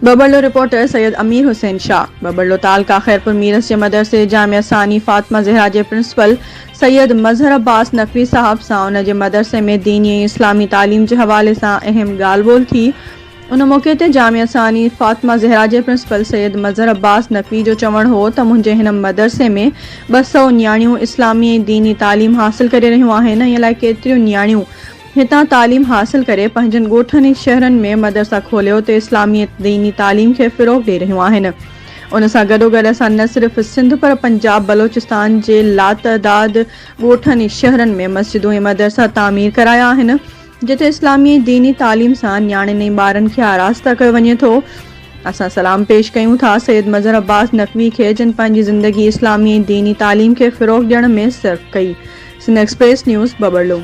Babarlo reporter Syed अमीर हुसैन शाह। बबरलो तालका खैरपुर मीरस जे मदरसे जामिया सानी फातिमा ज़हरा जे principal Syed मजहर अब्बास नकवी साहब सां उन जे मदरसे में दीनी ऐं इस्लामी तालीम के हवाले से अहम ॻाल्हि ॿोल थी। उन मौके ते जामिया सानी फातिमा ज़हरा जे प्रिंसिपल सैयद मजहर अब्बास नकवी जो चवण हो त मुंहिंजे हिन मदरसे में 200 न्याणियूं इस्लामी ऐं दीनी तालीम हासिल करे रहियूं आहिनि। इन लाइ केतिरियूं न्याणियूं हितां तालीम हासिल करे पंहिंजनि ॻोठनि ऐं शहरनि में मदरसा खोलियो ते इस्लामी ऐं दीनी तालीम खे फ़रोग़ ॾेई रहियूं आहिनि। उन सां गॾोगॾु असां न सिर्फ़ सिंध पर पंजाब बलोचिस्तान जे लातदाद ॻोठनि ऐं शहरनि में मस्जिदूं ऐं मदरसा तामीर कराया आहिनि जिते इस्लामी ऐं दीनी तालीम सां न्याणियुनि ऐं ॿारनि खे आरास्ता कयो वञे थो। असां सलाम पेश कयूं था सैयद मजहर अब्बास नकवी खे जिन पंहिंजी ज़िंदगी इस्लामी ऐं दीनी तालीम खे फ़रोग़ ॾियण में सर्फ़ कई। Sindh express news Babarlo.